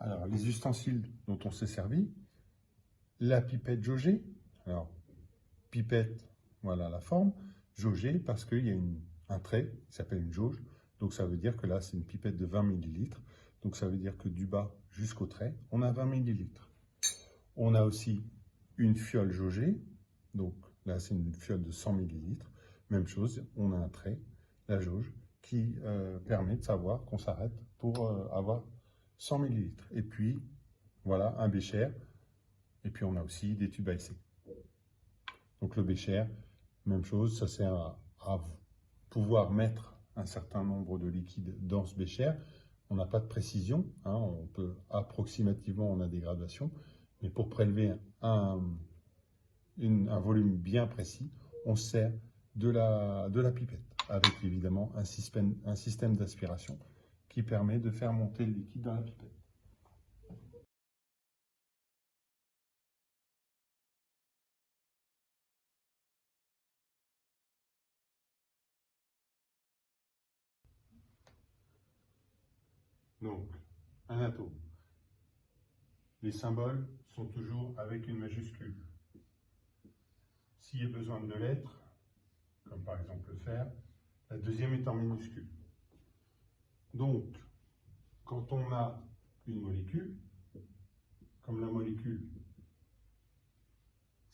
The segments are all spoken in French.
Alors, les ustensiles dont on s'est servi, la pipette jaugée. Alors, pipette, voilà la forme. Jaugée parce qu'il y a un trait qui s'appelle une jauge. Donc, ça veut dire que là, c'est une pipette de 20 ml. Donc, ça veut dire que du bas jusqu'au trait, on a 20 ml. On a aussi une fiole jaugée. Donc, là, c'est une fiole de 100 ml. Même chose, on a un trait, la jauge, qui permet de savoir qu'on s'arrête pour avoir 100 ml. Et puis, voilà, un bécher. Et puis, on a aussi des tubes à essai. Donc, le bécher, même chose, ça sert à pouvoir mettre un certain nombre de liquides dans ce bécher. On n'a pas de précision, hein, on peut approximativement, on a des gradations, mais pour prélever un volume bien précis, on sert de la pipette, avec évidemment un système d'aspiration qui permet de faire monter le liquide dans la pipette. Donc, un atome. Les symboles sont toujours avec une majuscule. S'il y a besoin de lettres, comme par exemple le fer, la deuxième est en minuscule. Donc, quand on a une molécule, comme la molécule,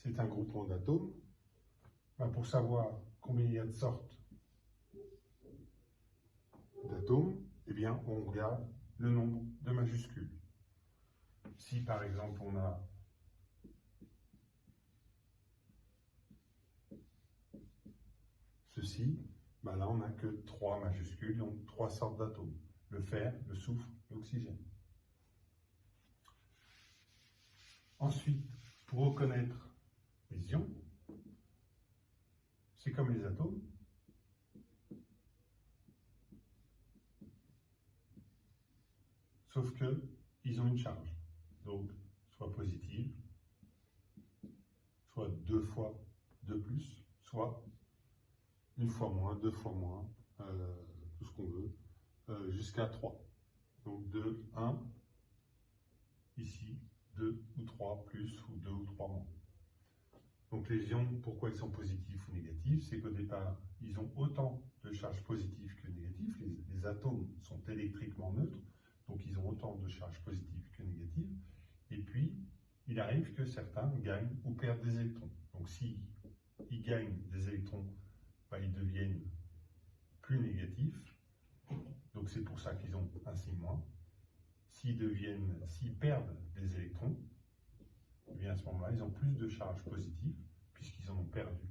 c'est un groupement d'atomes, pour savoir combien il y a de sortes d'atomes, eh bien, on regarde le nombre de majuscules. Si par exemple on a ceci, là on n'a que 3 majuscules, donc 3 sortes d'atomes. Le fer, le soufre, l'oxygène. Ensuite, pour reconnaître les ions, c'est comme les atomes. Sauf qu'ils ont une charge. Donc, soit positive, soit 2 fois de plus, soit 1 fois moins, 2 fois moins, tout ce qu'on veut, jusqu'à 3. Donc 2, 1, ici, 2 ou 3 plus, ou 2 ou 3 moins. Donc les ions, pourquoi ils sont positifs ou négatifs? C'est qu'au départ, ils ont autant de charges positives que négatives. Les atomes sont électriquement neutres, donc ils ont autant de charges positives que négatives. Et puis, il arrive que certains gagnent ou perdent des électrons. Donc s'ils gagnent des électrons, ils deviennent plus négatifs. Donc c'est pour ça qu'ils ont un signe moins. S'ils perdent des électrons, eh bien à ce moment-là, ils ont plus de charges positives, puisqu'ils en ont perdu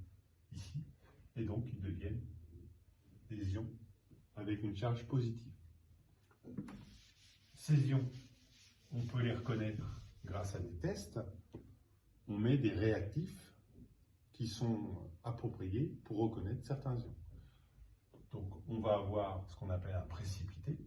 ici, et donc ils deviennent des ions avec une charge positive. Ces ions, on peut les reconnaître grâce à des tests. On met des réactifs qui sont appropriés pour reconnaître certains ions. Donc on va avoir ce qu'on appelle un précipité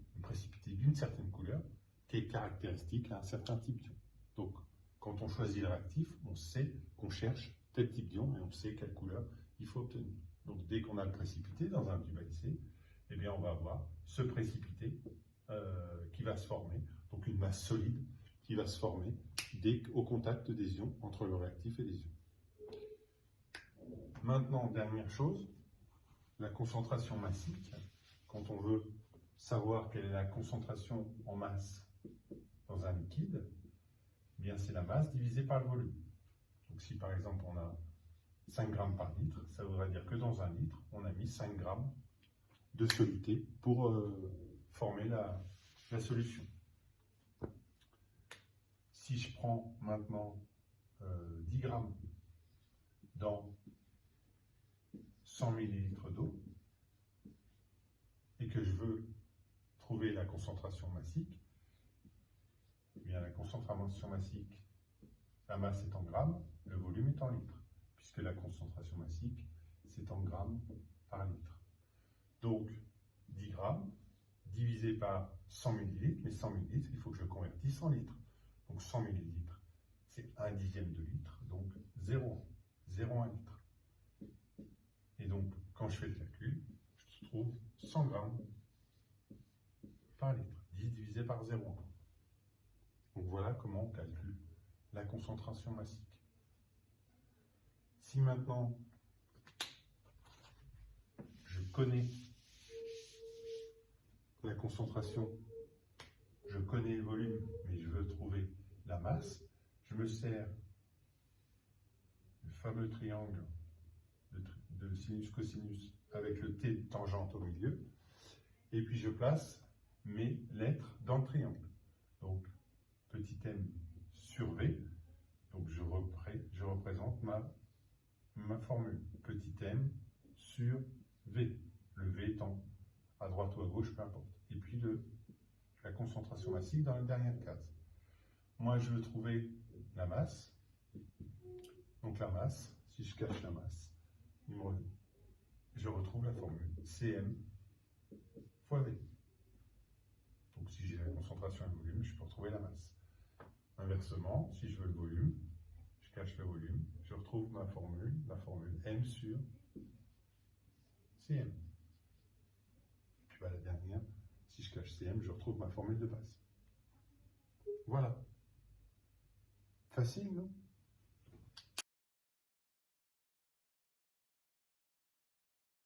d'une certaine couleur, qui est caractéristique à un certain type d'ion. Donc quand on choisit le réactif, on sait qu'on cherche tel type d'ion et on sait quelle couleur il faut obtenir. Donc dès qu'on a le précipité dans un tube à essai, eh bien on va avoir ce précipité qui va se former, donc une masse solide qui va se former au contact des ions, entre le réactif et les ions. Maintenant, dernière chose, la concentration massique. Quand on veut savoir quelle est la concentration en masse dans un liquide, eh bien c'est la masse divisée par le volume. Donc si par exemple on a 5 grammes par litre, ça voudrait dire que dans un litre, on a mis 5 grammes de soluté pour former la solution. Si je prends maintenant 10 grammes dans 100 ml d'eau et que je veux trouver la concentration massique, eh bien la concentration massique, la masse est en grammes, le volume est en litres, puisque la concentration massique, c'est en grammes par litre. Donc, 10 grammes divisé par 100 ml, mais 100 ml, il faut que je convertisse en litres. Donc 100 ml, c'est 1/10 de litre, donc 0,1 litre. Et donc, quand je fais le calcul, je trouve 100 grammes par litre, 10 divisé par 0,1. voilà comment on calcule la concentration massique. Si maintenant je connais la concentration, je connais le volume, mais je veux trouver la masse, je me sers du fameux triangle de sinus-cosinus avec le t de tangente au milieu, et puis je place mes lettres dans le triangle. Donc, petit m sur v, donc je représente ma formule, petit m sur v, le v étant à droite ou à gauche, peu importe. Et puis la concentration massique dans la dernière case. Moi, je veux trouver la masse. Donc la masse, si je cache la masse, je retrouve la formule Cm fois V. Donc si j'ai la concentration et le volume, je peux retrouver la masse. Inversement, si je veux le volume, je cache le volume, je retrouve la formule M sur Cm. Puis la dernière, si je cache Cm, je retrouve ma formule de base. Voilà. Facile, non?